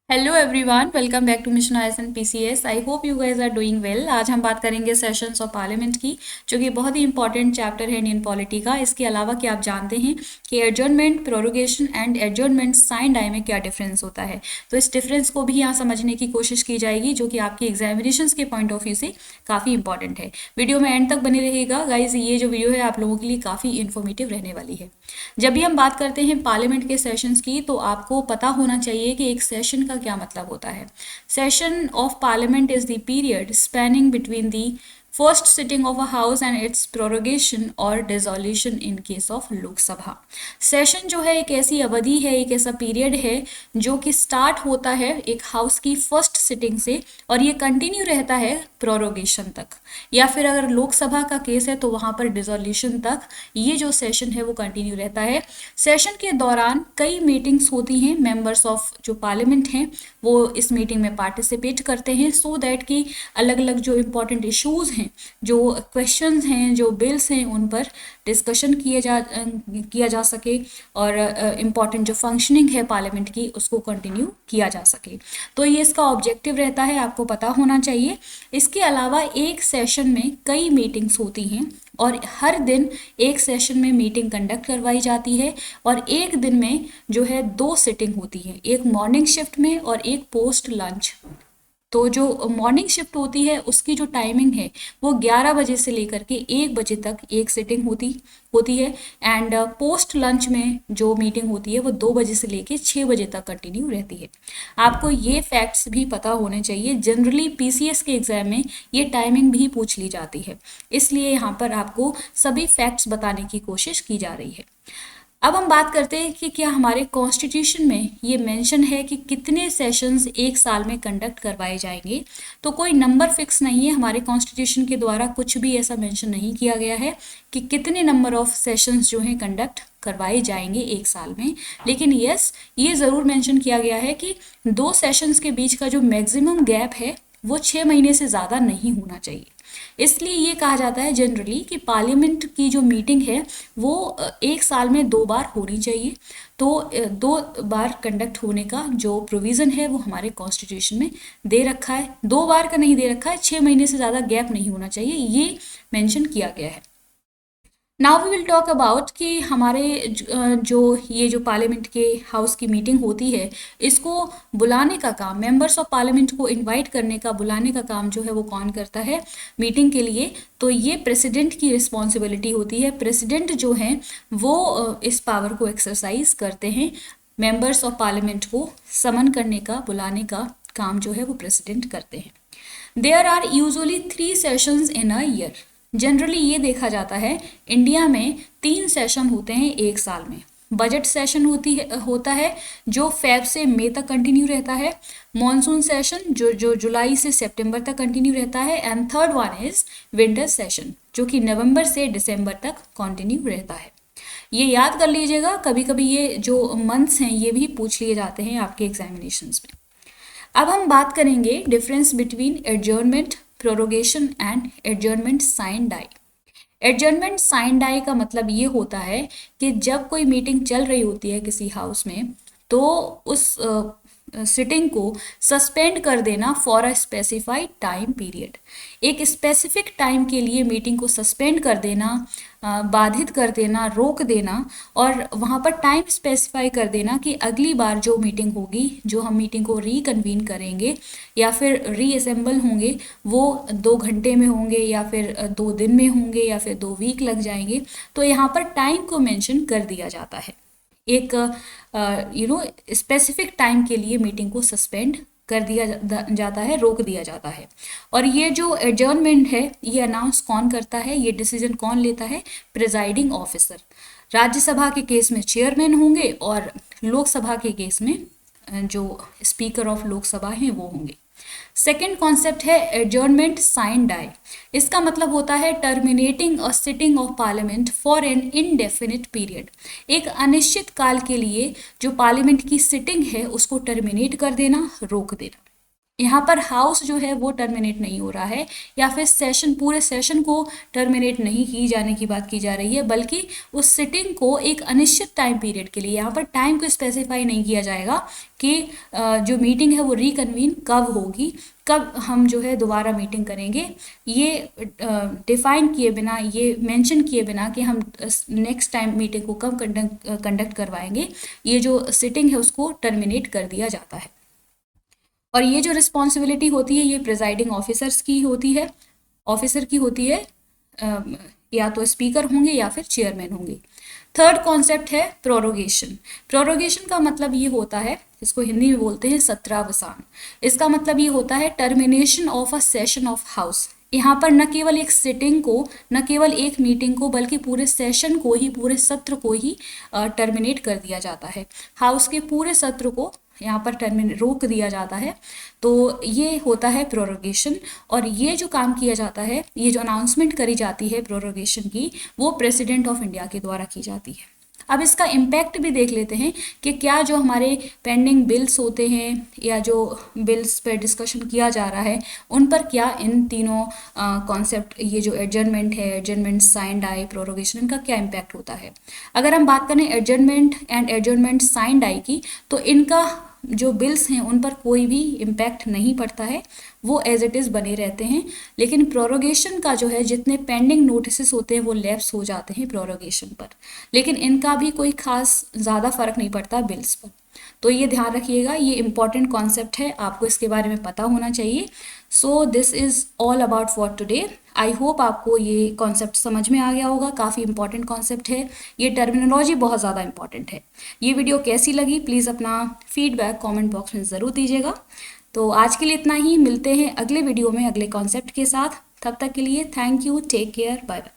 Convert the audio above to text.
Hello everyone, welcome back to mission IAS and PCS. I hope you guys are doing well. आज हम बात करेंगे sessions of parliament की, जो कि बहुत ही इंपॉर्टेंट चैप्टर है इंडियन पॉलिटी का। इसके अलावा क्या आप जानते हैं कि adjournment, prorogation and adjournment sine die में क्या डिफरेंस होता है? तो इस डिफरेंस को भी यहाँ समझने की कोशिश की जाएगी, जो कि आपकी एग्जामिनेशन के पॉइंट ऑफ व्यू से काफ़ी इंपॉर्टेंट है। वीडियो में एंड तक बने रहेगा गाइज। ये जो वीडियो है आप लोगों के लिए काफ़ी इन्फॉर्मेटिव रहने वाली है। जब भी हम बात करते हैं पार्लियामेंट के सेशंस की, तो आपको पता होना चाहिए कि एक सेशन का क्या मतलब होता है। Session of parliament is the period spanning between the first sitting of a house and its prorogation और dissolution in case of Lok Sabha. Session जो है एक ऐसी अवधि है, एक ऐसा पीरियड है जो कि स्टार्ट होता है एक हाउस की फर्स्ट सिटिंग से और ये कंटिन्यू रहता है प्रोरोगेशन तक, या फिर अगर लोकसभा का केस है तो वहाँ पर डिसोल्यूशन तक ये जो सेशन है वो कंटिन्यू रहता है। सेशन के दौरान कई मीटिंग्स होती हैं, मेंबर्स ऑफ जो पार्लियामेंट हैं वो इस मीटिंग में पार्टिसिपेट करते हैं, सो दैट कि अलग अलग जो इम्पोर्टेंट इश्यूज़ हैं, जो क्वेश्चंस हैं, जो बिल्स हैं, उन पर डिस्कशन किया जा सके और इम्पॉर्टेंट जो फंक्शनिंग है पार्लियामेंट की उसको कंटिन्यू किया जा सके। तो ये इसका ऑब्जेक्टिव रहता है, आपको पता होना चाहिए। इसके अलावा एक सेशन में कई मीटिंग्स होती हैं और हर दिन एक सेशन में मीटिंग कंडक्ट करवाई जाती है और एक दिन में जो है 2 सिटिंग होती है, एक मॉर्निंग शिफ्ट में और एक पोस्ट लंच। तो जो मॉर्निंग शिफ्ट होती है उसकी जो टाइमिंग है वो 11 बजे से लेकर के 1 बजे तक एक सिटिंग होती होती है एंड पोस्ट लंच में जो मीटिंग होती है वो 2 बजे से लेकर 6 बजे तक कंटिन्यू रहती है। आपको ये फैक्ट्स भी पता होने चाहिए। जनरली पीसीएस के एग्जाम में ये टाइमिंग भी पूछ ली जाती है, इसलिए यहाँ पर आपको सभी फैक्ट्स बताने की कोशिश की जा रही है। अब हम बात करते हैं कि क्या हमारे कॉन्स्टिट्यूशन में ये मेंशन है कि कितने सेशंस एक साल में कंडक्ट करवाए जाएंगे। तो कोई नंबर फिक्स नहीं है, हमारे कॉन्स्टिट्यूशन के द्वारा कुछ भी ऐसा मेंशन नहीं किया गया है कि कितने नंबर ऑफ सेशंस जो हैं कंडक्ट करवाए जाएंगे एक साल में। लेकिन यस, ये ज़रूर मेंशन किया गया है कि 2 सेशंस के बीच का जो मैक्सिमम गैप है वो 6 महीने से ज़्यादा नहीं होना चाहिए। इसलिए ये कहा जाता है जनरली कि पार्लियामेंट की जो मीटिंग है वो एक साल में 2 बार होनी चाहिए। तो 2 बार कंडक्ट होने का जो प्रोविज़न है वो हमारे कॉन्स्टिट्यूशन में दे रखा है। 2 बार का नहीं दे रखा है, 6 महीने से ज़्यादा गैप नहीं होना चाहिए, ये मेंशन किया गया है। Now we will talk about कि हमारे जो ये जो पार्लियामेंट के हाउस की मीटिंग होती है, इसको बुलाने का काम, मेंबर्स ऑफ पार्लियामेंट को इनवाइट करने का, बुलाने का काम जो है वो कौन करता है मीटिंग के लिए? तो ये प्रेसिडेंट की रिस्पॉन्सिबिलिटी होती है। प्रेसिडेंट जो हैं वो इस पावर को एक्सरसाइज करते हैं। मेंबर्स ऑफ पार्लियामेंट को समन करने का, बुलाने का काम जो है वो प्रेसिडेंट करते हैं। There are usually 3 sessions in a year. Generally ये देखा जाता है इंडिया में 3 सेशन होते हैं एक साल में। बजट सेशन होता है जो फेब से मई तक कंटिन्यू रहता है। मॉनसून सेशन जो जुलाई से सितंबर तक कंटिन्यू रहता है and third one is winter session, जो कि नवंबर से दिसंबर तक कंटिन्यू रहता है। ये याद कर लीजिएगा, कभी कभी ये जो मंथ्स हैं ये भी पूछ लिए जाते हैं आपके एग्जामिनेशंस में। अब हम बात करेंगे difference between adjournment, prorogation and adjournment sine die. Adjournment sine die का मतलब ये होता है कि जब कोई मीटिंग चल रही होती है किसी हाउस में, तो उस सिटिंग को सस्पेंड कर देना for a specified time period. एक स्पेसिफिक टाइम के लिए मीटिंग को सस्पेंड कर देना, बाधित कर देना, रोक देना और वहाँ पर टाइम स्पेसिफाई कर देना कि अगली बार जो मीटिंग होगी, जो हम मीटिंग को रिकन्वीन करेंगे या फिर रीअसेंबल होंगे, वो 2 घंटे में होंगे या फिर 2 दिन में होंगे या फिर 2 वीक लग जाएंगे। तो यहाँ पर टाइम को मेंशन कर दिया जाता है। एक स्पेसिफिक टाइम के लिए मीटिंग को सस्पेंड कर दिया जाता है, रोक दिया जाता है। और ये जो एडजर्नमेंट है ये अनाउंस कौन करता है, ये डिसीजन कौन लेता है? Presiding officer. राज्यसभा के केस में चेयरमैन होंगे और लोकसभा के केस में जो स्पीकर ऑफ लोकसभा हैं वो होंगे। सेकेंड कॉन्सेप्ट है एडजर्नमेंट साइन डाई। इसका मतलब होता है terminating a sitting of parliament for an indefinite period. एक अनिश्चित काल के लिए जो पार्लियामेंट की सिटिंग है उसको टर्मिनेट कर देना, रोक देना। यहाँ पर हाउस जो है वो टर्मिनेट नहीं हो रहा है, या फिर सेशन, पूरे सेशन को टर्मिनेट नहीं की जाने की बात की जा रही है, बल्कि उस सिटिंग को एक अनिश्चित टाइम पीरियड के लिए, यहाँ पर टाइम को स्पेसिफाई नहीं किया जाएगा कि जो मीटिंग है वो रिकन्वीन कब होगी, कब हम जो है दोबारा मीटिंग करेंगे, ये डिफाइन किए बिना, ये मेंशन किए बिना कि हम नेक्स्ट टाइम मीटिंग को कब कंडक्ट करवाएंगे, ये जो सिटिंग है उसको टर्मिनेट कर दिया जाता है। और ये जो रिस्पॉन्सिबिलिटी होती है ये प्रिजाइडिंग ऑफिसर्स की होती है, ऑफिसर की होती है, या तो स्पीकर होंगे या फिर चेयरमैन होंगे। थर्ड कॉन्सेप्ट है प्रोरोगेशन। प्रोरोगेशन का मतलब ये होता है, इसको हिंदी में बोलते हैं सत्रावसान। इसका मतलब ये होता है termination of a session of house. यहाँ पर न केवल एक सिटिंग को, न केवल एक मीटिंग को, बल्कि पूरे सेशन को ही, पूरे सत्र को ही टर्मिनेट कर दिया जाता है। हाउस के पूरे सत्र को यहाँ पर रोक दिया जाता है। तो ये होता है प्रोरोगेशन। और ये जो काम किया जाता है, ये जो अनाउंसमेंट करी जाती है प्रोरोगेशन की, वो प्रेसिडेंट ऑफ इंडिया के द्वारा की जाती है। अब इसका इम्पैक्ट भी देख लेते हैं कि क्या जो हमारे पेंडिंग बिल्स होते हैं या जो बिल्स पर डिस्कशन किया जा रहा है उन पर क्या इन तीनों कॉन्सेप्ट, ये जो एडजर्नमेंट है, एडजर्नमेंट, साइंड आई, प्रोरोगेशन, इनका क्या इम्पैक्ट होता है। अगर हम बात करें एडजर्नमेंट एंड एडजर्नमेंट साइंड आई की, तो इनका जो बिल्स हैं उन पर कोई भी इम्पैक्ट नहीं पड़ता है, वो एज इट इज़ बने रहते हैं। लेकिन प्रोरोगेशन का जो है, जितने पेंडिंग नोटिस होते हैं वो लैप्स हो जाते हैं प्रोरोगेशन पर, लेकिन इनका भी कोई खास ज़्यादा फर्क नहीं पड़ता बिल्स पर। तो ये ध्यान रखिएगा, ये इंपॉर्टेंट कॉन्सेप्ट है, आपको इसके बारे में पता होना चाहिए। So this is all about for today. I hope आपको ये कॉन्सेप्ट समझ में आ गया होगा, काफ़ी इंपॉर्टेंट कॉन्सेप्ट है, ये टर्मिनोलॉजी बहुत ज़्यादा इंपॉर्टेंट है। ये वीडियो कैसी लगी प्लीज़ अपना फीडबैक कमेंट बॉक्स में ज़रूर दीजिएगा। तो आज के लिए इतना ही, मिलते हैं अगले वीडियो में अगले कॉन्सेप्ट के साथ। तब तक के लिए thank you, take care, bye bye.